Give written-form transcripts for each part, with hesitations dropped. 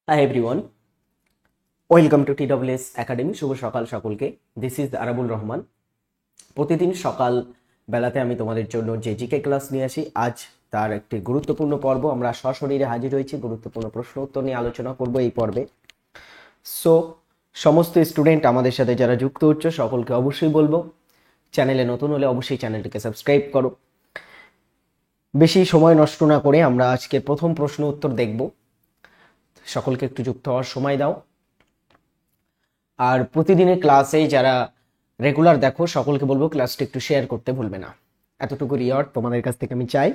Hi everyone, welcome to TWS Academy. শুভ সকাল সকলকে। This is Arabul Rahman. প্রতিদিন সকাল বেলাতে আমি তোমাদের জন্য যে জিকে ক্লাস নিয়ে আসি, আজ তার একটি গুরুত্বপূর্ণ পর্ব। আমরা সশরীরে হাজির হয়েছি, গুরুত্বপূর্ণ প্রশ্ন উত্তর নিয়ে আলোচনা করব এই পর্বে। সো সমস্ত স্টুডেন্ট আমাদের সাথে যারা যুক্ত হচ্ছে সকলকে অবশ্যই বলবো, চ্যানেলে নতুন হলে অবশ্যই চ্যানেলটিকে সাবস্ক্রাইব করো। বেশি সময় নষ্ট না করে আমরা আজকে প্রথম প্রশ্ন উত্তর দেখব। সকলকে একটু যুক্ত হওয়ার সময় দাও। আর প্রতিদিনের ক্লাসে যারা রেগুলার দেখো সকলকে বলবো ক্লাসটা একটু শেয়ার করতে ভুলবে না। এতটুকু রিওয়ার্ড তোমাদের কাছ থেকে আমি চাই।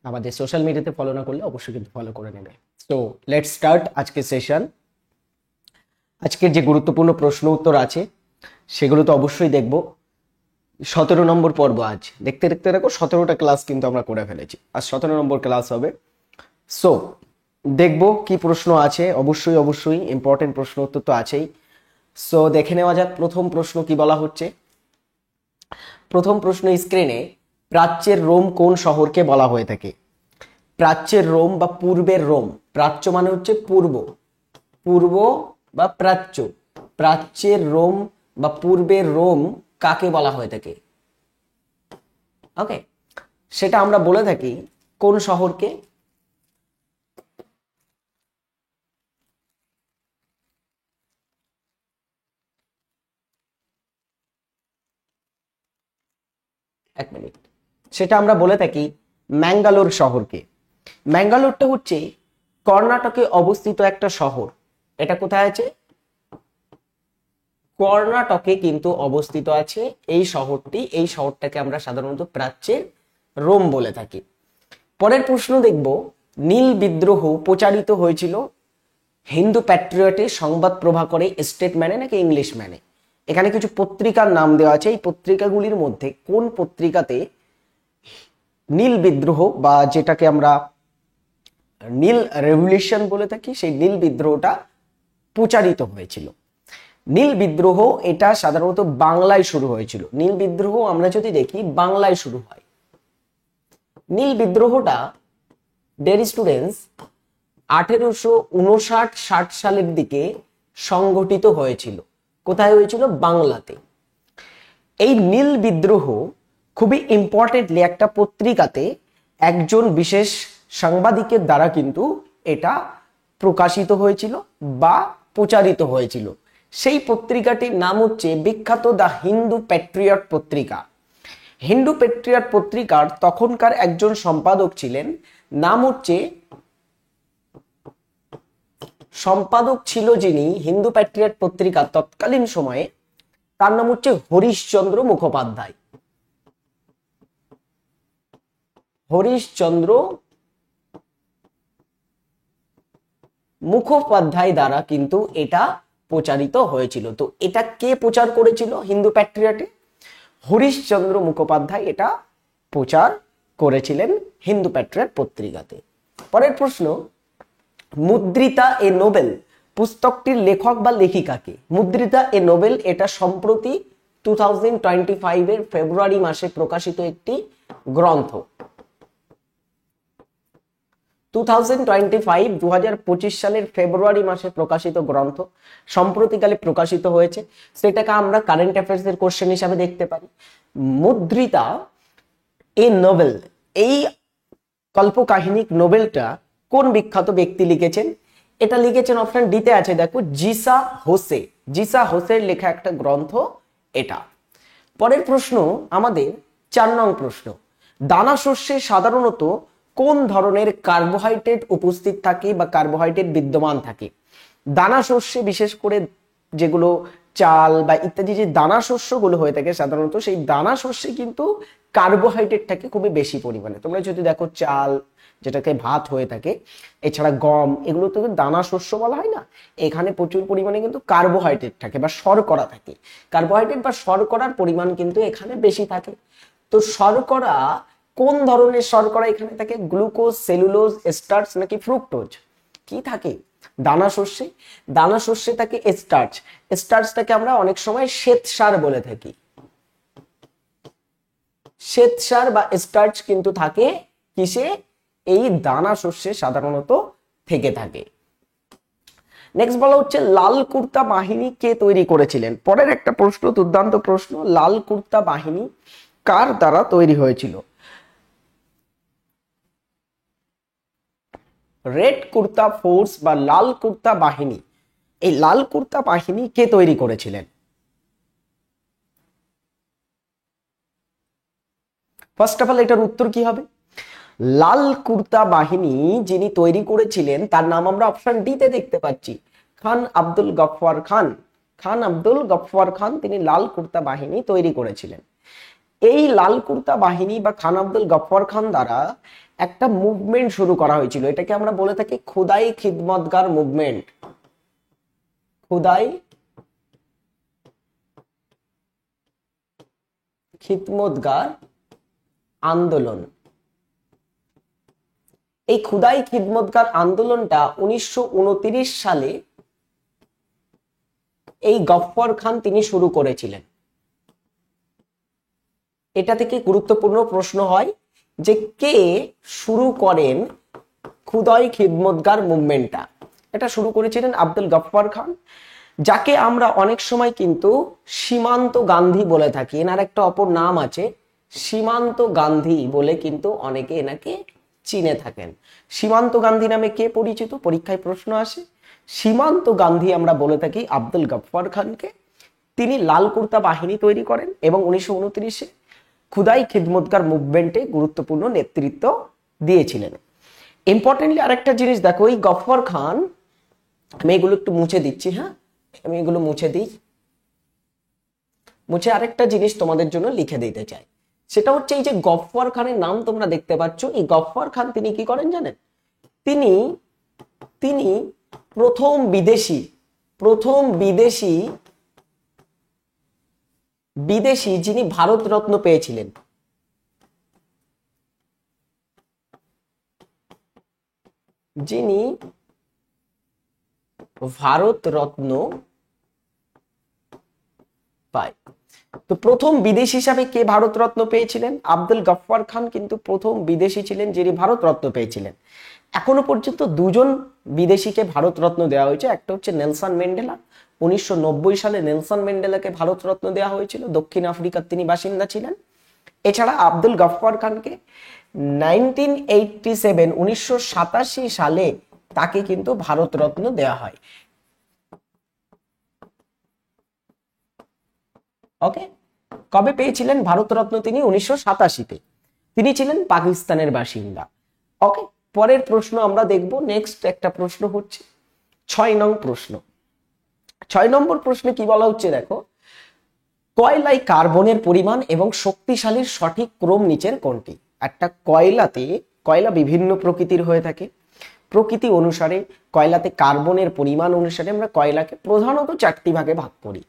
আমাদের সোশ্যাল মিডিয়াতে ফলো না করলে অবশ্যই কিন্তু ফলো করে নেবে। সো লেটস স্টার্ট আজকের সেশন। আজকের যে গুরুত্বপূর্ণ প্রশ্ন উত্তর আছে সেগুলো তো অবশ্যই দেখব। 17 নম্বর পর্ব আজ। দেখতে দেখতে দেখো 17টা ক্লাস কিন্তু আমরা করে ফেলেছি, আর 17 নম্বর ক্লাস হবে। সো দেখব কি প্রশ্ন আছে। অবশ্যই ইম্পর্টেন্ট প্রশ্ন উত্তর তো আছেই। সো দেখে নেওয়া যাক প্রথম প্রশ্ন কি বলা হচ্ছে। প্রথম প্রশ্ন স্ক্রিনে, প্রাচ্যের রোম কোন শহরকে বলা হয়ে থাকে? প্রাচ্যের রোম বা পূর্বের রোম, প্রাচ্য মানে হচ্ছে পূর্ব, পূর্ব বা প্রাচ্য। প্রাচ্যের রোম বা পূর্বের রোম কাকে বলা হয়ে থাকে? ওকে, সেটা আমরা বলে থাকি কোন শহরকে? এক মিনিট। সেটা আমরা বলে থাকি ম্যাঙ্গালোর শহরকে। ম্যাঙ্গালোরটা হচ্ছে কর্ণাটকে অবস্থিত একটা শহর। এটা কোথায় আছে? কর্ণাটকে কিন্তু অবস্থিত আছে এই শহরটি। এই শহরটাকে আমরা সাধারণত প্রাচ্যের রোম বলে থাকি। পরের প্রশ্ন দেখব, নীল বিদ্রোহ প্রচারিত হয়েছিল হিন্দু প্যাট্রিয়টে, সংবাদ প্রভাকরে, স্টেটম্যানে নাকি ইংলিশ ম্যানে? এখানে কিছু পত্রিকার নাম দেওয়া আছে। এই পত্রিকাগুলির মধ্যে কোন পত্রিকাতে নীল বিদ্রোহ বা যেটাকে আমরা নীল রেভলিউশন বলে থাকি সেই নীল বিদ্রোহটা প্রচারিত হয়েছিল? নীল বিদ্রোহ এটা সাধারণত বাংলায় শুরু হয়েছিল। নীল বিদ্রোহ আমরা যদি দেখি বাংলায় শুরু হয়। নীল বিদ্রোহটা ডিয়ার স্টুডেন্টস 1859-60 সালের দিকে সংগঠিত হয়েছিল। কোথায় হয়েছিল? বাংলাতে। এই নীল বিদ্রোহ খুবই ইম্পর্টেন্টলি একটা পত্রিকাতে একজন বিশেষ সাংবাদিকের দ্বারা কিন্তু এটা প্রকাশিত হয়েছিল বা প্রচারিত হয়েছিল। সেই পত্রিকাটির নাম হচ্ছে বিখ্যাত দ্য হিন্দু প্যাট্রিয়ট পত্রিকা। হিন্দু প্যাট্রিয়ট পত্রিকার তখনকার একজন সম্পাদক ছিলেন, নাম হচ্ছে, সম্পাদক ছিল যিনি হিন্দু প্যাট্রিয়ট পত্রিকা তৎকালীন সময়ে, তার নাম হচ্ছে হরিশচন্দ্র মুখোপাধ্যায়। হরিশচন্দ্র মুখোপাধ্যায় দ্বারা কিন্তু এটা প্রচারিত হয়েছিল। তো এটা কে প্রচার করেছিল হিন্দু প্যাট্রিয়টে? হরিশচন্দ্র মুখোপাধ্যায় এটা প্রচার করেছিলেন হিন্দু প্যাট্রিয়ট পত্রিকাতে। পরের প্রশ্ন, মুদ্রিতা এ নোবেল পুস্তকটির লেখক বা লেখিকা কে? মুদ্রিতা এ নোবেল এটা সম্প্রতি 2025 এর ফেব্রুয়ারি মাসে প্রকাশিত একটি গ্রন্থ। 2025 সালের ফেব্রুয়ারি মাসে প্রকাশিত গ্রন্থ, সম্প্রতিকালে প্রকাশিত হয়েছে। সেটাকে আমরা কারেন্ট অ্যাফেয়ার্স এর কোশ্চেন হিসাবে দেখতে পারি। মুদ্রিতা এ নোবেল, এই কল্পকাহিনী নোবেলটা কোন বিখ্যাত ব্যক্তি লিখেছেন? এটা লিখেছেন, অপশন ডিতে আছে দেখো, জিসা হোসে। জিসা হোসের লেখা একটা গ্রন্থ এটা। পরের প্রশ্ন আমাদের 4 নং প্রশ্ন, দানা শস্যে সাধারণত কোন ধরনের কার্বোহাইড্রেট উপস্থিত থাকে বা কার্বোহাইড্রেট বিদ্যমান থাকে? দানা শস্যে বিশেষ করে যেগুলো চাল বা ইত্যাদি যে দানা শস্যগুলো হয়ে থাকে সাধারণত সেই দানা শস্যে কিন্তু কার্বোহাইড্রেট থাকে খুবই বেশি পরিমাণে। তোমরা যদি দেখো চাল যেটাকে ভাত হয়ে থাকে, এছাড়া গম, এগুলো তো দানা শস্য বলা হয় না, এখানে প্রচুর পরিমাণে কিন্তু কার্বোহাইড্রেট থাকে বা শর্করা থাকে। কার্বোহাইড্রেট বা শর্করার পরিমাণ কিন্তু এখানে বেশি থাকে। তো শর্করা কোন ধরনের শর্করা এখানে থাকে? গ্লুকোজ, সেলুলোজ, স্টার্চ নাকি ফ্রুক্টোজ? কি থাকে দানা শস্যে? দানা শস্যে থাকে স্টার্চ। স্টার্চটাকে আমরা অনেক সময় শ্বেতসার বলে থাকি। শ্বেতসার বা স্টার্চ কিন্তু থাকে কিসে? এই দানা শস্যে সাধারণত থেকে থাকে। নেক্সট বলা হচ্ছে লাল কুর্তা বাহিনী কে তৈরি করেছিলেন। পরের একটা প্রশ্ন, দুর্দান্ত প্রশ্ন, লাল কুর্তা বাহিনী কার দ্বারা তৈরি হয়েছিল? রেড কুর্তা ফোর্স বা লাল কুর্তা বাহিনী, এই লাল কুর্তা বাহিনী কে তৈরি করেছিলেন? ফার্স্ট অফ অল এটার উত্তর কি হবে? লাল কুর্তা বাহিনী যিনি তৈরি করেছিলেন তার নাম আমরা অপশন ডি তে দেখতে পাচ্ছি, খান আব্দুল গফফার খান। খান আব্দুল গফফার খান তিনি লাল কুর্তা বাহিনী তৈরি করেছিলেন। এই লাল কুর্তা বাহিনী বা খান আব্দুল গফফার খান দ্বারা একটা মুভমেন্ট শুরু করা হয়েছিল, এটাকে আমরা বলে থাকি খুদাই খিদমতগার মুভমেন্ট। খুদাই খিদমতগার আন্দোলন। এই খুদাই খিদমতগার আন্দোলনটা 1929 সালে এই গফফর খান তিনি শুরু করেছিলেন। এটা থেকে গুরুত্বপূর্ণ প্রশ্ন হয় যে কে শুরু করেন খুদাই খিদমতগার মুভমেন্টটা। এটা শুরু করেছিলেন আব্দুল গফফর খান, যাকে আমরা অনেক সময় কিন্তু সীমান্ত গান্ধী বলে থাকি। এনার একটা অপর নাম আছে সীমান্ত গান্ধী বলে কিন্তু অনেকে এনাকে চিনে থাকেন। সীমান্ত গান্ধী নামে কে পরিচিত, পরীক্ষায় প্রশ্ন আসে। সীমান্ত গান্ধী আমরা বলে থাকি আব্দুল গফফর খানকে। তিনি লাল কুর্তা বাহিনী তৈরি করেন এবং 1929-এ খুদাই খিদমতগার মুভমেন্টে গুরুত্বপূর্ণ নেতৃত্ব দিয়েছিলেন। ইম্পর্টেন্টলি আরেকটা জিনিস দেখো, এই গফফর খান, আমি এগুলো একটু মুছে দিচ্ছি, হ্যাঁ আমি এগুলো মুছে দিই, মুছে আরেকটা জিনিস তোমাদের জন্য লিখে দিতে চাই। সেটা হচ্ছে এই যে গফফর খানের নাম তোমরা দেখতে পাচ্ছ, এই গফফর খান তিনি কি করেন জানেন? তিনি তিনি প্রথম বিদেশি যিনি ভারত রত্ন পেয়েছিলেন। যিনি ভারত রত্ন পায়। তো প্রথম বিদেশি হিসাবে কে ভারত রত্ন পেয়েছিলেন? আব্দুল গফফর খান কিন্তু প্রথম বিদেশি ছিলেন যিনি ভারত রত্ন পেয়েছিলেন। এখনো পর্যন্ত দুজন বিদেশিকে ভারত রত্ন দেওয়া হয়েছে। একটা হচ্ছে নেলসন ম্যান্ডেলা, 1990 সালে নেলসন ম্যান্ডেলাকে ভারত রত্ন দেওয়া হয়েছিল, দক্ষিণ আফ্রিকার তিনি বাসিন্দা ছিলেন। এছাড়া আব্দুল গফফর খানকে 1987 সালে তাকে কিন্তু ভারত রত্ন দেওয়া হয়। ওকে, কবে পেয়েছিলেন ভারত রত্ন তিনি? 1987-তে। তিনি ছিলেন পাকিস্তানের বাসিন্দা। ওকে, পরের প্রশ্ন আমরা দেখব। নেক্সট একটা প্রশ্ন হচ্ছে 6 নং প্রশ্ন। 6 নম্বর প্রশ্নে কি বলা হচ্ছে দেখো, কয়লায় কার্বনের পরিমাণ এবং শক্তিশালীর সঠিক ক্রম নিচের কোনটি? একটা কয়লা বিভিন্ন প্রকৃতির হয়ে থাকে। প্রকৃতি অনুসারে কয়লাতে কার্বনের পরিমাণ অনুসারে আমরা কয়লাকে প্রধানত 4টি ভাগে ভাগ করি।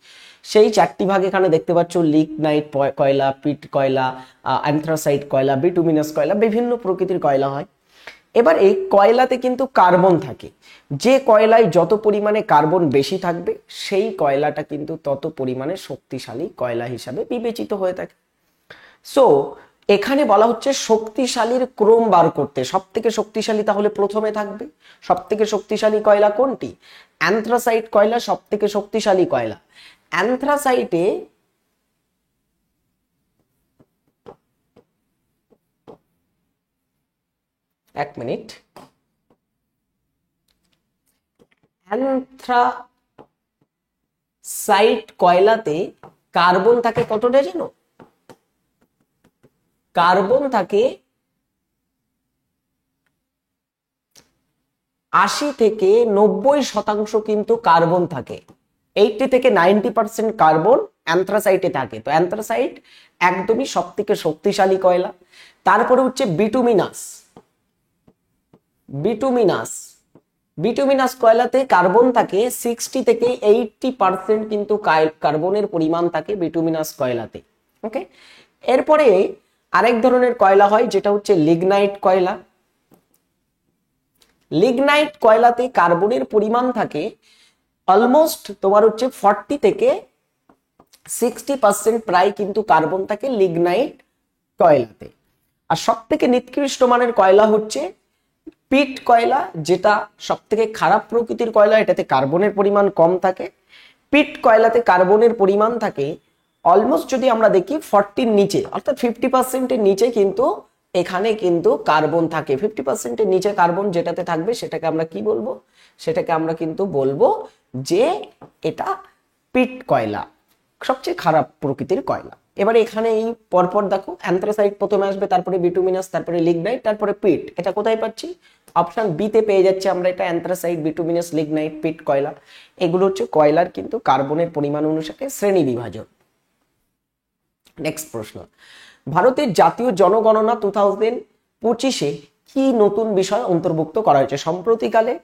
সেই 4টি ভাগ এখানে দেখতে পাচ্ছ, লিগনাইট কয়লা, পিট কয়লা, অ্যান্থ্রাসাইট কয়লা, বিটুমিনাস কয়লা, বিভিন্ন প্রকৃতির কয়লা হয়। এবার এই কয়লাতে কিন্তু কার্বন থাকে। যে কয়লায় যত পরিমাণে কার্বন বেশি থাকবে সেই কয়লাটা কিন্তু তত পরিমাণে শক্তিশালী কয়লা হিসাবে বিবেচিত হয়ে থাকে। সো এখানে বলা হচ্ছে শক্তিশালীর ক্রম বার করতে। সব থেকে শক্তিশালী তাহলে প্রথমে থাকবে। সব থেকে শক্তিশালী কয়লা কোনটি? অ্যান্থ্রাসাইট কয়লা সব থেকে শক্তিশালী কয়লা। অ্যান্থ্রাসাইটে এক মিনিট, অ্যান্থ্রাসাইট কয়লাতে কার্বন থাকে কতটা জানো? কার্বন থাকে 80 থেকে 90% কিন্তু কার্বন থাকে। 80 থেকে 90% কার্বন অ্যান্থ্রাসাইটে থাকে। তো অ্যান্থ্রাসাইট একদমই সব থেকে শক্তিশালী কয়লা। তারপরে হচ্ছে বিটুমিনাস কয়লাতে কার্বন থাকে 60 থেকে 80% কিন্তু কার্বনের পরিমাণ থাকে বিটুমিনাস কয়লাতে। ওকে, এরপরে আরেক ধরনের কয়লা হয় যেটা হচ্ছে লিগনাইট কয়লা। লিগনাইট কয়লাতে কার্বনের পরিমাণ থাকে অলমোস্ট তোমার হচ্ছে 40 থেকে 60% প্রায় কিন্তু কার্বন থাকে লিগনাইট কয়লাতে। আর সব থেকে নিকৃষ্ট মানের কয়লা হচ্ছে পিট কয়লা, যেটা সব থেকে খারাপ প্রকৃতির কয়লা, এটাতে কার্বনের পরিমাণ কম থাকে। পিট কয়লাতে কার্বনের পরিমাণ থাকে অলমোস্ট, যদি আমরা দেখি 40-র নিচে, অর্থাৎ 50%-এর নিচে কিন্তু এখানে কিন্তু কার্বন থাকে। 50%-এর নিচে কার্বন যেটাতে থাকবে সেটাকে আমরা কি বলবো? সেটাকে আমরা কিন্তু বলবো যে এটা পিট কয়লা, সবচেয়ে খারাপ প্রকৃতির কয়লা। এবারে এখানে এই পরপর দেখো, অ্যান্থ্রাসাইট প্রথমে আসবে, তারপরে বিটুমিনাস, তারপরে লিগনাইট, তারপরে পিট। এটা কোথায় পাচ্ছি? অপশন বি তে পেয়ে যাচ্ছে আমরা এটা, অ্যান্থ্রাসাইট, বিটুমিনাস, লিগনাইট, পিট কয়লা। এগুলো হচ্ছে কয়লার কিন্তু কার্বনের পরিমাণ অনুসারে শ্রেণী বিভাজন। নেক্সট প্রশ্ন, ভারতের জাতীয় জনগণনা 2025-এ কি নতুন বিষয় অন্তর্ভুক্ত করা হয়েছে? সম্প্রতিকালে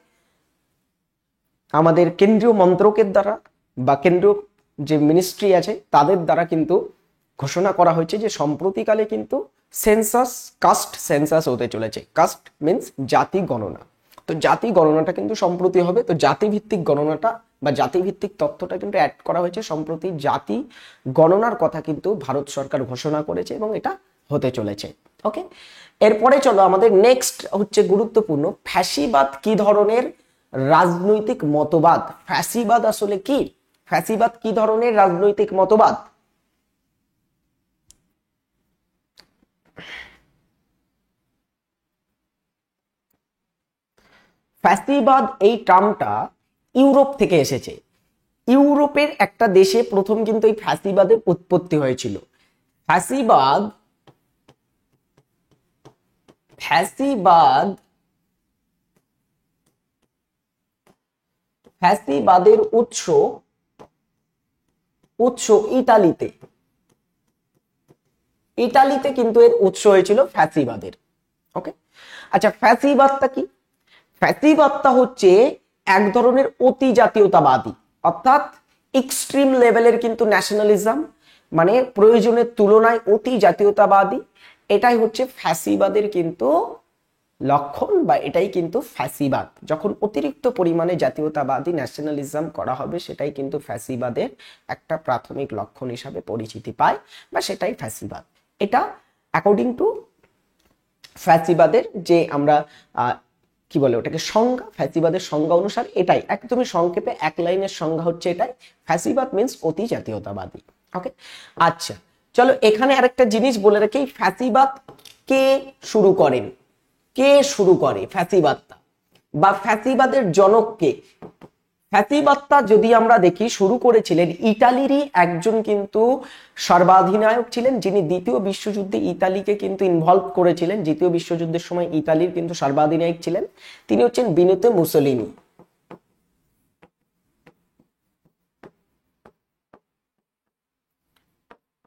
আমাদের কেন্দ্রীয় মন্ত্রকের দ্বারা বা কেন্দ্রীয় যে মিনিস্ট্রি আছে তাদের দ্বারা কিন্তু ঘোষণা করা হয়েছে যে সম্প্রতিকালে কিন্তু সেন্সাস, কাস্ট সেন্সাস হতে চলেছে। কাস্ট মিন্স জাতি গণনা। তো জাতি গণনাটা কিন্তু সম্প্রতি হবে। তো জাতিভিত্তিক গণনাটা বা জাতিভিত্তিক তথ্যটা কিন্তু অ্যাড করা হয়েছে। সম্প্রতি জাতি গণনার কথা কিন্তু ভারত সরকার ঘোষণা করেছে এবং এটা হতে চলেছে। ওকে, এরপরে চলো আমাদের নেক্সট হচ্ছে গুরুত্বপূর্ণ, ফ্যাসিবাদ কি ধরনের রাজনৈতিক মতবাদ? ফ্যাসিবাদ আসলে কি? ফ্যাসিবাদ কি ধরনের রাজনৈতিক মতবাদ? ফ্যাসিবাদ এই টার্মটা ইউরোপ থেকে এসেছে। ইউরোপের একটা দেশে প্রথম কিন্তু এই ফ্যাসিবাদের উৎপত্তি হয়েছিল। ফ্যাসিবাদ ফ্যাসিবাদ ফ্যাসিবাদের উৎস ইতালিতে। ইতালিতে কিন্তু এর উৎস হয়েছিল ফ্যাসিবাদের। ওকে, আচ্ছা, ফ্যাসিবাদটা কি? ফ্যাসিবাদটা হচ্ছে এক ধরনের অতি জাতীয়তাবাদী, অর্থাৎ এক্সট্রিম লেভেলের কিন্তু ন্যাশনালিজম, মানে প্রয়োজনের তুলনায় অতি জাতীয়তাবাদী। এটাই হচ্ছে ফ্যাসিবাদের কিন্তু লক্ষণ, বা এটাই কিন্তু ফ্যাসিবাদ। যখন অতিরিক্ত পরিমাণে জাতীয়তাবাদী ন্যাশনালিজম করা হবে সেটাই কিন্তু ফ্যাসিবাদের একটা প্রাথমিক লক্ষণ হিসাবে পরিচিতি পায়, বা সেটাই ফ্যাসিবাদ। এটা অ্যাকর্ডিং টু ফ্যাসিবাদের যে আমরা কি বলে ওটাকে সংজ্ঞা, ফ্যাসিবাদের সংজ্ঞা অনুসারে এটাই একদমই সংক্ষেপে এক লাইনের সংজ্ঞা হচ্ছে এটাই, ফ্যাসিবাদ মিন্স অতি জাতীয়তাবাদী। ওকে, আচ্ছা চলো এখানে আরেকটা জিনিস বলে রাখি, ফ্যাসিবাদ কে শুরু করেন? কে শুরু করে ফ্যাসিবাদটা, বা ফ্যাসিবাদের জনক কে? ফ্যাসিবাদটা যদি আমরা দেখি শুরু করেছিলেন ইতালিরই একজন কিন্তু সর্বাধিনায়ক ছিলেন, যিনি দ্বিতীয় বিশ্বযুদ্ধে ইতালিকে কিন্তু ইনভলভ করেছিলেন। দ্বিতীয় বিশ্বযুদ্ধের সময় ইতালির কিন্তু সর্বাধিনায়ক ছিলেন, তিনি হচ্ছেন বেনিতো মুসোলিনি।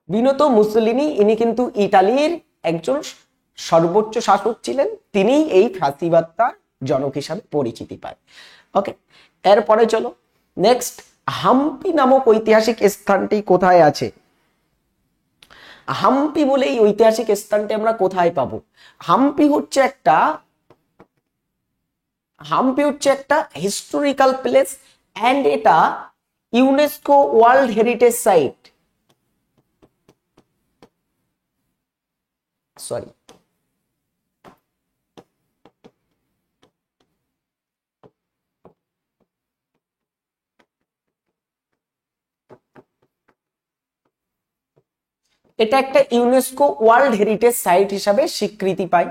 বেনিতো মুসোলিনি ইনি কিন্তু ইতালির একজন সর্বোচ্চ শাসক ছিলেন, তিনি এই ফ্যাসিবাদটার জনক হিসাবে পরিচিতি পায়। ওকে, এরপরে চলো নেক্সট, হাম্পি নামক ঐতিহাসিক স্থানটি কোথায় আছে? হাম্পি বলে এই ঐতিহাসিক স্থানটি আমরা কোথায় পাবো? হাম্পি হচ্ছে একটা হিস্টোরিক্যাল প্লেস এন্ড এটা UNESCO world heritage site. Sorry, এটা একটা ইউনেস্কো ওয়ার্ল্ড হেরিটেজ সাইট হিসাবে স্বীকৃতি পায়।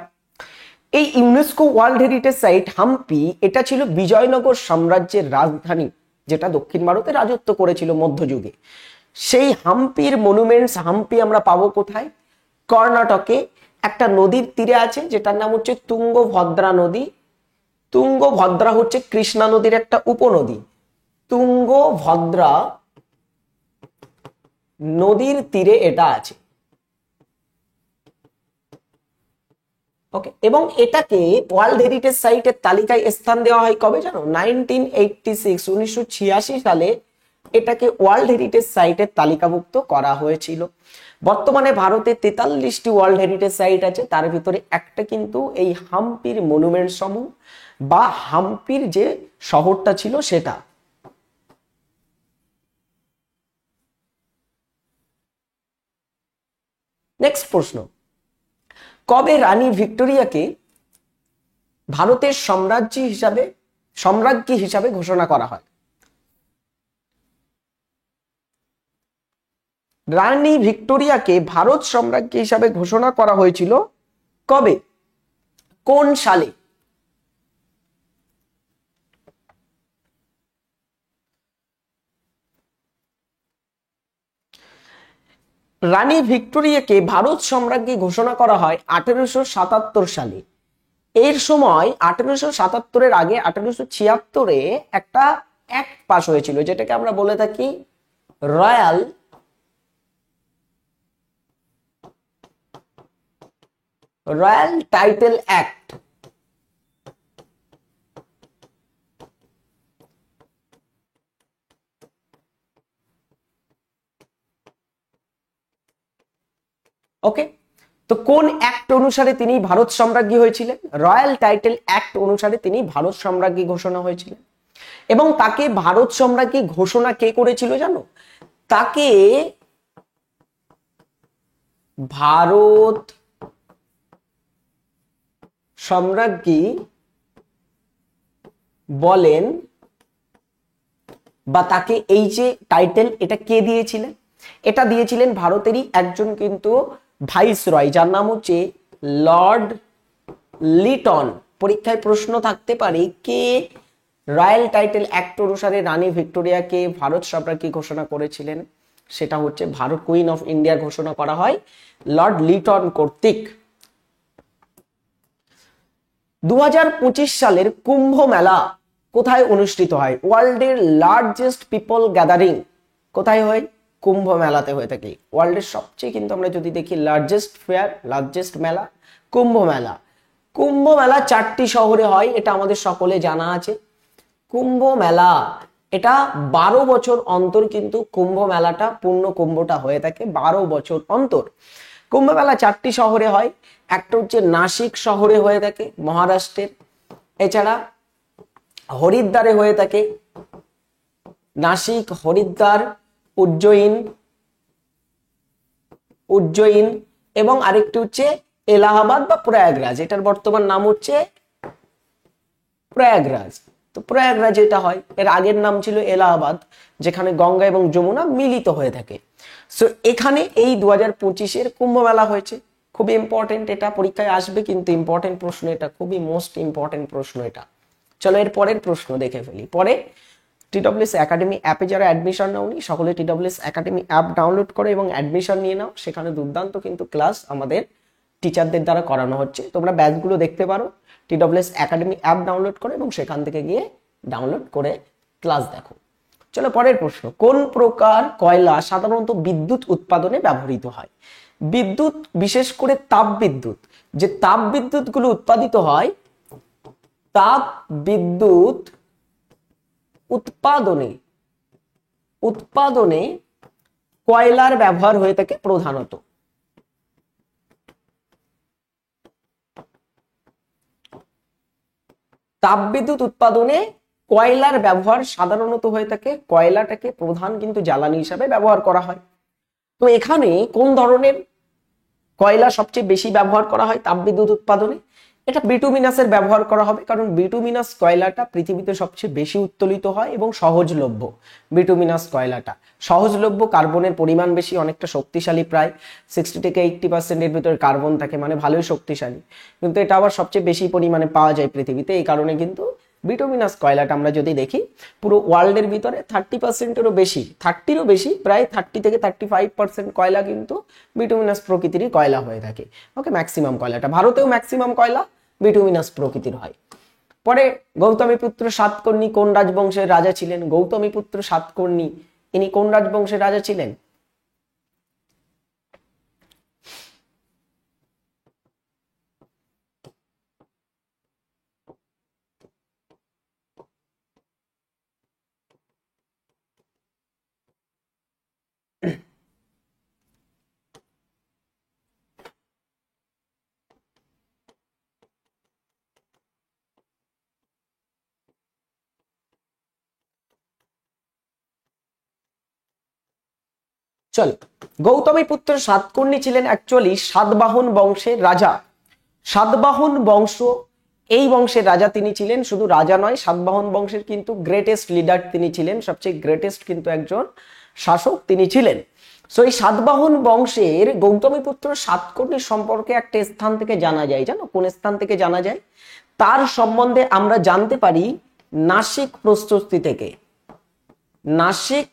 এই UNESCO world heritage site Hampi, এটা ছিল বিজয়নগর সাম্রাজ্যের রাজধানী, যেটা দক্ষিণ ভারতে রাজত্ব করেছিল মধ্যযুগে। সেই হাম্পির মনুমেন্টস, হাম্পি আমরা পাবো কোথায়? কর্ণাটকে একটা নদীর তীরে আছে যেটার নাম হচ্ছে তুঙ্গভদ্রা নদী। তুঙ্গভদ্রা হচ্ছে কৃষ্ণা নদীর একটা উপনদী। তুঙ্গভদ্রা নদীর তীরে এটা আছে। ওকে, এবং এটাকে ওয়ার্ল্ড হেরিটেজ সাইটের তালিকায় স্থান দেওয়া হয় কবে জানো? 1986 সালে এটাকে ওয়ার্ল্ড হেরিটেজ সাইটের তালিকাভুক্ত করা হয়েছিল। বর্তমানে ভারতে 43টি ওয়ার্ল্ড হেরিটেজ সাইট আছে, তার ভিতরে একটা কিন্তু এই হাম্পির মনুমেন্ট সমূহ বা হাম্পির যে শহরটা ছিল সেটা। নেক্সট প্রশ্ন, কবে রানী ভিক্টোরিয়াকে ভারতের সম্রাজ্ঞী হিসাবে ঘোষণা করা হয়? রানী ভিক্টোরিয়াকে ভারত সম্রাজ্ঞী হিসাবে ঘোষণা করা হয়েছিল কবে, কোন সালে? রানী ভিক্টোরিয়াকে ভারত সম্রাজ্ঞী ঘোষণা করা হয় 1877 সালে। এর সময় 1877-এর আগে 1876-এ একটা অ্যাক্ট পাস হয়েছিল, যেটাকে আমরা বলে থাকি রয়্যাল টাইটেল অ্যাক্ট। ওকে, তো কোন অ্যাক্ট অনুসারে তিনি ভারত সম্রাজ্ঞী হয়েছিলেন? রয়্যাল টাইটেল অ্যাক্ট অনুসারে তিনি ভারত সম্রাজ্ঞী ঘোষণা হয়েছিলেন। এবং তাকে ভারত সম্রাজ্ঞী ঘোষণা কে করেছিল জানো? তাকে ভারত সম্রাজ্ঞী বলেন, বা তাকে এই যে টাইটেল, এটা কে দিয়েছিলেন? এটা দিয়েছিলেন ভারতেরই একজন কিন্তু ভাইসরয়, যার নাম হচ্ছে লর্ড লিটন। পরীক্ষায় প্রশ্ন থাকতে পারে কে রয়্যাল টাইটেল অ্যাক্ট অনুসারে রানী ভিক্টোরিয়াকে ভারত সম্রাজ্ঞী ঘোষণা করেছিলেন? সেটা হচ্ছে ভারত কুইন অফ ইন্ডিয়া ঘোষণা করা হয় লর্ড লিটন কর্তৃক। 2025 সালের কুম্ভ মেলা কোথায় অনুষ্ঠিত হয়? ওয়ার্ল্ডের লার্জেস্ট পিপল গ্যাদারিং কোথায় হয়? কুম্ভ মেলাতে হয়ে থাকে। ওয়ার্ল্ডের সবচেয়ে কিন্তু আমরা যদি দেখি লার্জেস্ট ফেয়ার, লার্জেস্ট মেলা কুম্ভ মেলা। কুম্ভ মেলা 4টি শহরে হয়, এটা আমাদের সকলে জানা আছে। কুম্ভ মেলা এটা 12 বছর অন্তর কিন্তু কুম্ভ মেলাটা, পূর্ণ কুম্ভটা হয়ে থাকে 12 বছর অন্তর। কুম্ভ মেলা 4টি শহরে হয়। একটা হচ্ছে নাসিক শহরে হয়ে থাকে মহারাষ্ট্রের, এছাড়া হরিদ্বারে হয়ে থাকে, নাসিক, হরিদ্বার, উজ্জয়িন এবং আরেকটি হচ্ছে এলাহাবাদ বা প্রয়াগরাজ, এটার বর্তমান নাম হচ্ছে প্রয়াগরাজ। তো প্রয়াগরাজ এটা হয়, এর আগের নাম ছিল এলাহাবাদ, যেখানে গঙ্গা এবং যমুনা মিলিত হয়ে থাকে। সো এখানে এই 2025-এর কুম্ভ মেলা হয়েছে। খুবই ইম্পর্টেন্ট, এটা পরীক্ষায় আসবে কিন্তু ইম্পর্টেন্ট প্রশ্ন, এটা খুবই মোস্ট ইম্পর্টেন্ট প্রশ্ন এটা। চলো এর পরের প্রশ্ন দেখে ফেলি। পরে TWS একাডেমি অ্যাপে যারা অ্যাডমিশন নাওনি, সকলে TWS একাডেমি অ্যাপ ডাউনলোড করো এবং অ্যাডমিশন নিয়ে নাও। সেখানে দুর্দান্ত কিন্তু ক্লাস আমাদের টিচারদের দ্বারা করানো হচ্ছে। তোমরা ব্যাচগুলো দেখতে পারো, TWS একাডেমি অ্যাপ ডাউনলোড করো এবং সেখান থেকে গিয়ে ডাউনলোড করে ক্লাস দেখো। চলো পরের প্রশ্ন, কোন প্রকার কয়লা সাধারণত বিদ্যুৎ উৎপাদনে ব্যবহৃত হয়? বিদ্যুৎ, বিশেষ করে তাপ বিদ্যুৎ, যে তাপ বিদ্যুৎ গুলো উৎপাদিত হয়, তাপ বিদ্যুৎ উৎপাদনে কয়লার ব্যবহার হয়ে থাকে প্রধানত। তাপবিদ্যুৎ উৎপাদনে কয়লার ব্যবহার সাধারণত হয়ে থাকে, কয়লাটাকে প্রধান কিন্তু জ্বালানি হিসাবে ব্যবহার করা হয়। তো এখানে কোন ধরনের কয়লা সবচেয়ে বেশি ব্যবহার করা হয় তাপবিদ্যুৎ উৎপাদনে? এটা বিটুমিনাসের ব্যবহার করা হবে, কারণ বিটুমিনাস কয়লাটা পৃথিবীতে সবচেয়ে বেশি উত্তোলিত হয় এবং সহজলভ্য। বিটুমিনাস কয়লাটা সহজলভ্য, কার্বনের পরিমাণ বেশি, অনেকটা শক্তিশালী, প্রায় 60 থেকে 80% এর ভিতরে কার্বন থাকে, মানে ভালোই শক্তিশালী। কিন্তু এটা আবার সবচেয়ে বেশি পরিমাণে পাওয়া যায় পৃথিবীতে, এই কারণে কিন্তু বিটুমিনাস কয়লাটা আমরা যদি দেখি পুরো ওয়ার্ল্ডের ভিতরে 30%-এরও বেশি, 30-রও বেশি, প্রায় 30 থেকে 35% কয়লা কিন্তু বিটুমিনাস প্রকৃতিরই কয়লা হয়ে থাকে। ওকে, ম্যাক্সিমাম কয়লাটা, ভারতেও ম্যাক্সিমাম কয়লা বিটুমিনাস প্রকৃতির হয়। পরে গৌতমীপুত্র সাতকর্ণী কোন রাজবংশের রাজা ছিলেন? গৌতমীপুত্র সাতকর্ণী ইনি কোন রাজবংশের রাজা ছিলেন? চল, গৌতমীপুত্র সাতকর্ণী ছিলেন অ্যাকচুয়ালি সাতবাহন বংশের রাজা। সাতবাহন বংশ এই বংশের রাজা তিনি ছিলেন, শুধু রাজা নয়, সাতবাহন বংশের কিন্তু গ্রেটেস্ট লিডার তিনি ছিলেন, সবচেয়ে গ্রেটেস্ট কিন্তু একজন শাসক তিনি ছিলেন। সো এই সাতবাহন বংশের গৌতমীপুত্র সাতকর্ণী সম্পর্কে একটা স্থান থেকে জানা যায়, জানো কোন স্থান থেকে জানা যায়? তার সম্বন্ধে আমরা জানতে পারি নাসিক প্রশস্তি থেকে। নাসিক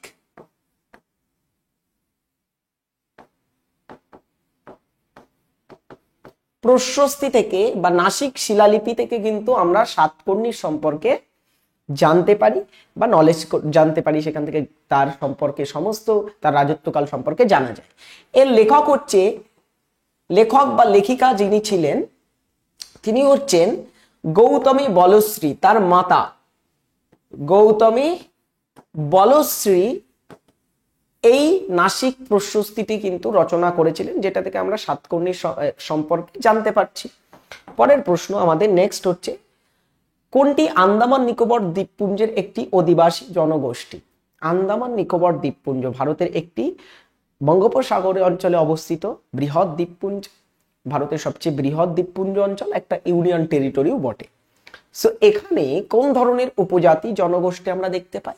প্রশস্তি থেকে বা নাসিক শিলালিপি থেকে কিন্তু আমরা সাতকর্ণীর সম্পর্কে জানতে পারি বা নলেজ জানতে পারি, সেখান থেকে তার সম্পর্কে সমস্ত তার রাজত্বকাল সম্পর্কে জানা যায়। এর লেখক হচ্ছে, লেখক বা লেখিকা যিনি ছিলেন তিনি হচ্ছেন গৌতমী বলশ্রী, তার মাতা গৌতমী বলশ্রী এই নাসিক প্রশস্তিটি কিন্তু রচনা করেছিলেন, যেটা থেকে আমরা সাতকর্ণীর সম্পর্কে জানতে পারছি। পরের প্রশ্ন আমাদের নেক্সট হচ্ছে, কোনটি আন্দামান নিকোবর দ্বীপপুঞ্জের একটি অধিবাসী জনগোষ্ঠী? আন্দামান নিকোবর দ্বীপপুঞ্জ ভারতের একটি বঙ্গোপসাগর অঞ্চলে অবস্থিত বৃহৎ দ্বীপপুঞ্জ, ভারতের সবচেয়ে বৃহৎ দ্বীপপুঞ্জ অঞ্চল, একটা ইউনিয়ন টেরিটরিও বটে। সো এখানে কোন ধরনের উপজাতি জনগোষ্ঠী আমরা দেখতে পাই?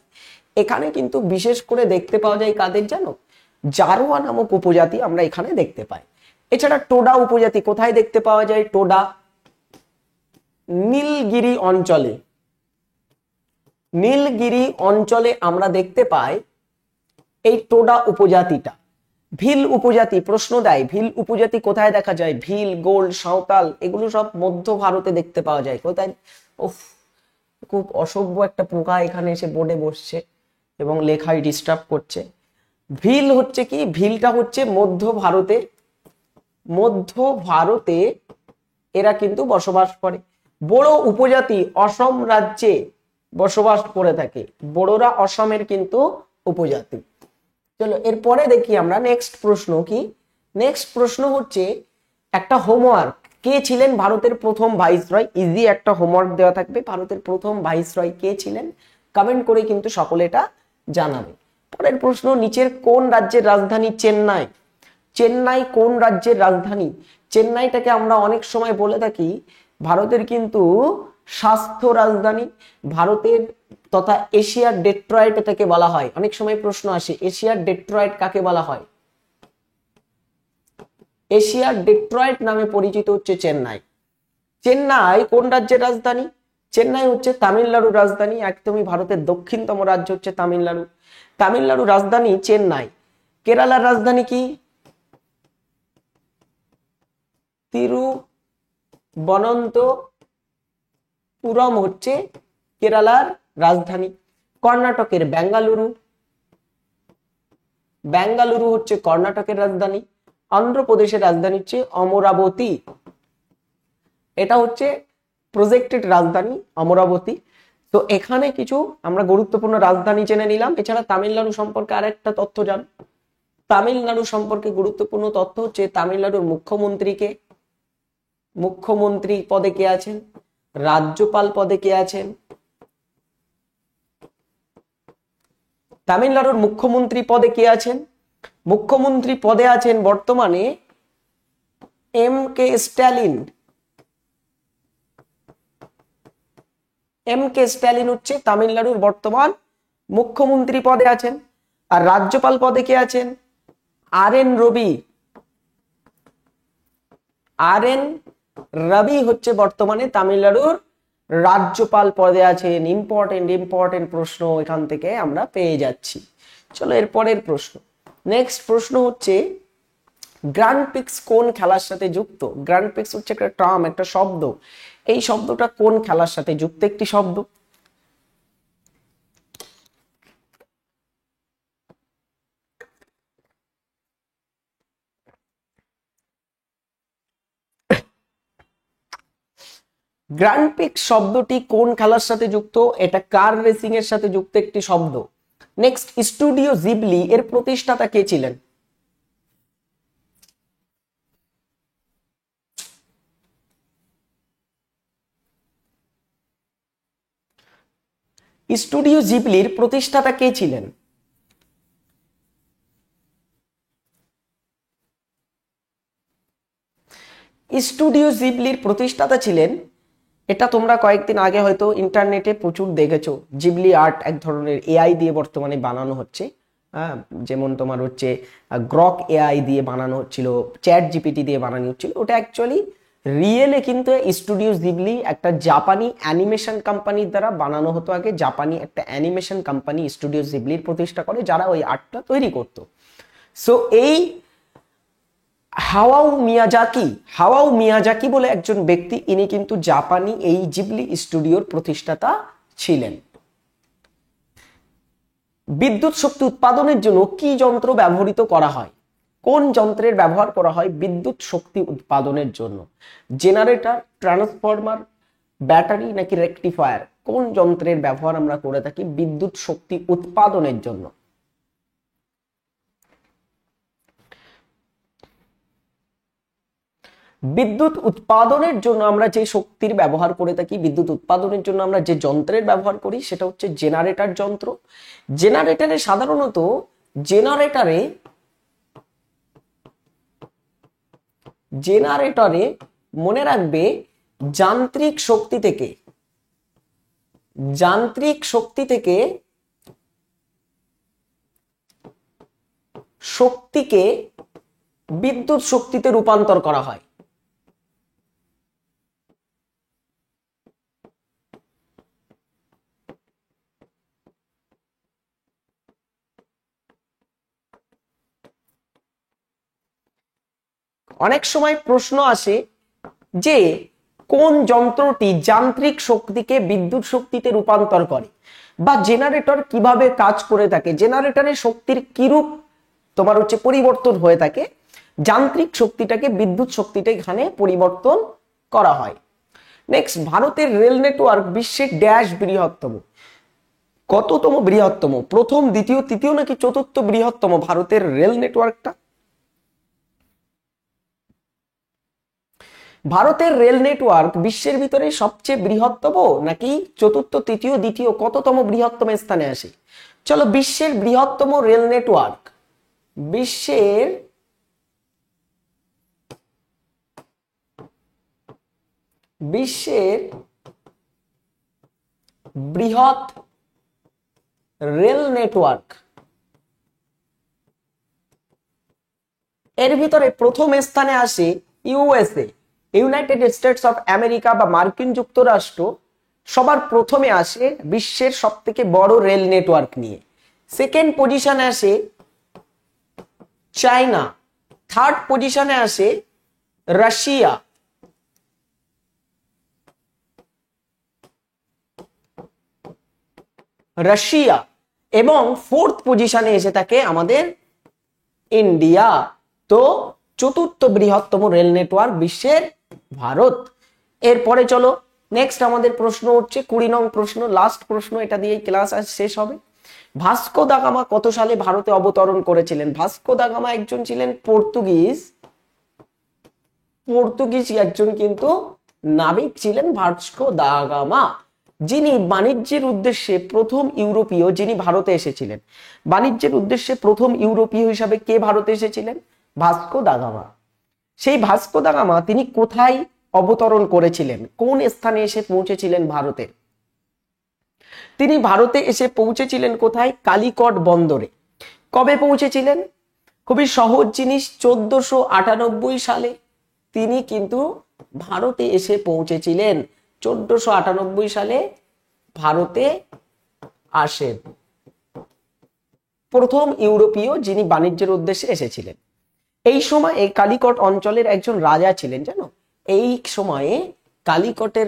এখানে কিন্তু বিশেষ করে দেখতে পাওয়া যায় কাদের জানো? জারোয়া নামক উপজাতি আমরা এখানে দেখতে পাই। এছাড়া টোডা উপজাতি কোথায় দেখতে পাওয়া যায়? টোডা নীলগিরি অঞ্চলে, নীলগিরি অঞ্চলে আমরা দেখতে পাই এই টোডা উপজাতিটা। ভিল উপজাতি, প্রশ্ন দেয় ভিল উপজাতি কোথায় দেখা যায়? ভিল, গোল্ড, সাঁওতাল এগুলো সব মধ্য ভারতে দেখতে পাওয়া যায়। কোথায়? উফ, খুব অসভ্য একটা পোকা এখানে এসে বোর্ডে বসছে এবং লেখায় ডিস্টার্ব করছে। ভিল হচ্ছে কি? ভিলটা হচ্ছে মধ্য ভারতে, মধ্য ভারতে এরা কিন্তু বসবাস করে। বড়ো উপজাতি অসম রাজ্যে বসবাস করে থাকে, বড়োরা অসমের কিন্তু উপজাতি। চলো এরপরে দেখি আমরা নেক্সট প্রশ্ন কি। নেক্সট প্রশ্ন হচ্ছে একটা হোমওয়ার্ক, কে ছিলেন ভারতের প্রথম ভাইসরয়? ইজি একটা হোমওয়ার্ক দেওয়া থাকবে, ভারতের প্রথম ভাইসরয় কে ছিলেন? কমেন্ট করে কিন্তু সকলে এটা জানাবে। পরের প্রশ্ন, নিচের কোন রাজ্যের রাজধানী চেন্নাই? চেন্নাই কোন রাজ্যের রাজধানী? চেন্নাইটাকে আমরা অনেক সময় বলে থাকি ভারতের কিন্তু স্বাস্থ্য রাজধানী, ভারতের তথা এশিয়ার ডেট্রয়েট এটাকে বলা হয়। অনেক সময় প্রশ্ন আসে এশিয়ার ডেট্রয়েট কাকে বলা হয়? এশিয়ার ডেট্রয়েট নামে পরিচিত হচ্ছে চেন্নাই। চেন্নাই কোন রাজ্যের রাজধানী? চেন্নাই হচ্ছে তামিলনাড়ুর রাজধানী, একদমই ভারতের দক্ষিণতম রাজ্য হচ্ছে তামিলনাড়ু। তামিলনাড়ুর রাজধানী চেন্নাই। কেরালার রাজধানী কি? তিরুবনন্তপুরম হচ্ছে কেরালার রাজধানী। কর্ণাটকের বেঙ্গালুরু, বেঙ্গালুরু হচ্ছে কর্ণাটকের রাজধানী। অন্ধ্রপ্রদেশের রাজধানী হচ্ছে অমরাবতী, এটা হচ্ছে প্রজেক্টেড রাজধানী অমরাবতী। তো এখানে কিছু আমরা গুরুত্বপূর্ণ রাজধানী জেনে নিলাম। এছাড়া তামিলনাড়ু সম্পর্কে আরেকটা তথ্য জান। তামিলনাড়ু সম্পর্কে গুরুত্বপূর্ণ তথ্য হচ্ছে তামিলনাড়ুর মুখ্যমন্ত্রীকে, মুখ্যমন্ত্রী পদে কে আছেন? রাজ্যপাল পদে কে আছেন? তামিলনাড়ুর মুখ্যমন্ত্রী পদে কে আছেন? মুখ্যমন্ত্রী পদে আছেন বর্তমানে এম.কে. স্ট্যালিন। এম.কে. স্ট্যালিন হচ্ছে তামিলনাড়ুর বর্তমান মুখ্যমন্ত্রী পদে আছেন। আর রাজ্যপাল পদে কে আছেন? আর.এন. রবি। আর.এন. রবি হচ্ছে বর্তমানে তামিলনাড়ুর রাজ্যপাল পদে আছেন। ইম্পর্টেন্ট প্রশ্ন এখান থেকে আমরা পেয়ে যাচ্ছি। চলো এরপরের প্রশ্ন। নেক্সট প্রশ্ন হচ্ছে গ্র্যান্ড প্রিক্স কোন খেলার সাথে যুক্ত? গ্র্যান্ড প্রিক্স হচ্ছে একটা টার্ম, একটা শব্দ। এই শব্দটা কোন খেলার সাথে যুক্ত একটি শব্দ? গ্র্যান্ড প্রিক্স শব্দটি কোন খেলার সাথে যুক্ত? এটা কার রেসিং এর সাথে যুক্ত একটি শব্দ। নেক্সট, স্টুডিও জিবলি এর প্রতিষ্ঠাতা কে ছিলেন? স্টুডিও জিবলির প্রতিষ্ঠাতা কে ছিলেন? স্টুডিও জিবলির প্রতিষ্ঠাতা ছিলেন এটা তোমরা কয়েকদিন আগে হয়তো ইন্টারনেটে প্রচুর দেখেছো, জিবলি আর্ট এক ধরনের এআই দিয়ে বর্তমানে বানানো হচ্ছে। হ্যাঁ, যেমন তোমার হচ্ছে গ্রক এআই দিয়ে বানানো হচ্ছিল, চ্যাট জিপিটি দিয়ে বানানো হচ্ছিল, ওটা অ্যাকচুয়ালি রিয়েলে কিন্তু স্টুডিও জিবলি একটা জাপানি অ্যানিমেশন কোম্পানির দ্বারা বানানো হতো। আগে জাপানি একটা অ্যানিমেশন কোম্পানি স্টুডিও জিবলির প্রতিষ্ঠা করে, যারা ওই আর্টটা তৈরি করতো। সো এই হাওয়াও মিয়াজাকি বলে একজন ব্যক্তি, ইনি কিন্তু জাপানি এই জিবলি স্টুডিওর প্রতিষ্ঠাতা ছিলেন। বিদ্যুৎ শক্তি উৎপাদনের জন্য কি যন্ত্র ব্যবহৃত করা হয়? কোন যন্ত্রের ব্যবহার করা হয় বিদ্যুৎ শক্তি উৎপাদনের জন্য? জেনারেটর, ট্রান্সফরমার, ব্যাটারি নাকি রেকটিফায়ার? কোন যন্ত্রের ব্যবহার আমরা করে থাকি বিদ্যুৎ শক্তি উৎপাদনের জন্য? বিদ্যুৎ উৎপাদনের জন্য আমরা যে শক্তির ব্যবহার করে থাকি, বিদ্যুৎ উৎপাদনের জন্য আমরা যে যন্ত্রের ব্যবহার করি সেটা হচ্ছে জেনারেটর যন্ত্র। সাধারণত জেনারেটরে মনে রাখবে যান্ত্রিক শক্তিকে বিদ্যুৎ শক্তিতে রূপান্তর করা হয়। অনেক সময় প্রশ্ন আসে যে কোন যন্ত্রটি যান্ত্রিক শক্তিকে বিদ্যুৎ শক্তিতে রূপান্তর করে, বা জেনারেটর কিভাবে কাজ করে থাকে, জেনারেটরের শক্তির কিরূপ তোমার হচ্ছে পরিবর্তন হয়ে থাকে, যান্ত্রিক শক্তিটাকে বিদ্যুৎ শক্তিতে এখানে পরিবর্তন করা হয়। নেক্সট, ভারতের রেল নেটওয়ার্ক বিশ্বের ড্যাশ বৃহত্তম? কততম বৃহত্তম? প্রথম, দ্বিতীয়, তৃতীয় নাকি চতুর্থ বৃহত্তম ভারতের রেল নেটওয়ার্কটা? ভারতের রেল নেটওয়ার্ক বিশ্বের ভিতরে সবচেয়ে বৃহত্তম নাকি চতুর্থ, তৃতীয়, দ্বিতীয়, কততম বৃহত্তম স্থানে আসে? চলো, বিশ্বের বৃহত্তম রেল নেটওয়ার্ক, বিশ্বের বৃহৎ রেল নেটওয়ার্ক, এর ভিতরে প্রথম স্থানে আসে USA, United states of America বা মার্কিন যুক্তরাষ্ট্র সবার প্রথমে আসে বিশ্বের সবথেকে বড় রেল নেটওয়ার্ক নিয়ে। সেকেন্ড পজিশনে আসে চায়না, থার্ড পজিশনে আসে রাশিয়া এবং ফোর্থ পজিশনে এসে থাকে আমাদের ইন্ডিয়া। তো চতুর্থ বৃহত্তম রেল নেটওয়ার্ক বিশ্বের ভারত। এরপরে চলো নেক্সট আমাদের প্রশ্ন হচ্ছে 20 নং প্রশ্ন, লাস্ট প্রশ্ন, এটা দিয়েই ক্লাস আজ শেষ হবে। ভাস্কো দা গামা কত সালে ভারতে অবতরণ করেছিলেন? ভাস্কো দা গামা একজন ছিলেন পর্তুগিজ একজন কিন্তু নাবিক ছিলেন ভাস্কো দা গামা, যিনি বাণিজ্যের উদ্দেশ্যে প্রথম ইউরোপীয় যিনি ভারতে এসেছিলেন। বাণিজ্যের উদ্দেশ্যে প্রথম ইউরোপীয় হিসাবে কে ভারতে এসেছিলেন? Vasco da Gama. সেই ভাস্কো দা গামা তিনি কোথায় অবতরণ করেছিলেন, কোন স্থানে এসে পৌঁছেছিলেন ভারতে? তিনি ভারতে এসে পৌঁছেছিলেন কোথায়? কালিকট বন্দরে। কবে পৌঁছেছিলেন? খুবই সহজ জিনিস, 1498 সালে তিনি কিন্তু ভারতে এসে পৌঁছেছিলেন। 1498 সালে ভারতে আসেন প্রথম ইউরোপীয় যিনি বাণিজ্যের উদ্দেশ্যে এসেছিলেন। এই সময় এই কালিকট অঞ্চলের একজন রাজা ছিলেন, জানো? এই সময়ে কালিকটের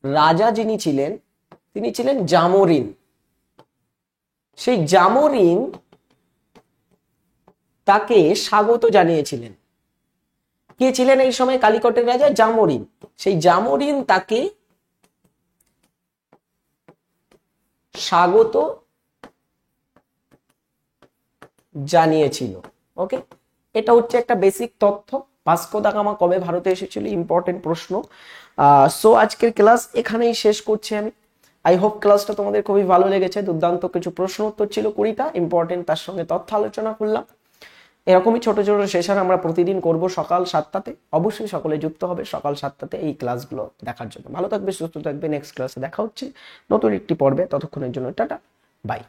রাজা যিনি ছিলেন তিনি ছিলেন জামোরিন। সেই জামোরিন তাকে স্বাগত জানিয়েছিলেন। কে ছিলেন এই সময় কালিকটের রাজা? জামোরিন। সেই জামোরিন তাকে স্বাগত জানিয়েছিল। ওকে, এটা হচ্ছে একটা বেসিক তথ্য। ভাস্কো দা গামা কবে ভারতে এসেছিল, ইম্পর্টেন্ট প্রশ্ন। সো আজকের ক্লাস এখানেই শেষ করছি আমি। আই হোপ ক্লাসটা তোমাদের খুবই ভালো লেগেছে। দুর্দান্ত কিছু প্রশ্ন উত্তর ছিল 20টা ইম্পর্টেন্ট, তার সঙ্গে তথ্য আলোচনা করলাম। এরকমই ছোট ছোট সেশন আমরা প্রতিদিন করব সকাল 7টাতে। অবশ্যই সকলে যুক্ত হবে সকাল 7টাতে এই ক্লাসগুলো দেখার জন্য। ভালো থাকবে, সুস্থ থাকবে, নেক্সট ক্লাসে দেখা হচ্ছে নতুন একটি পর্বে। ততক্ষণের জন্য টাটা, বাই।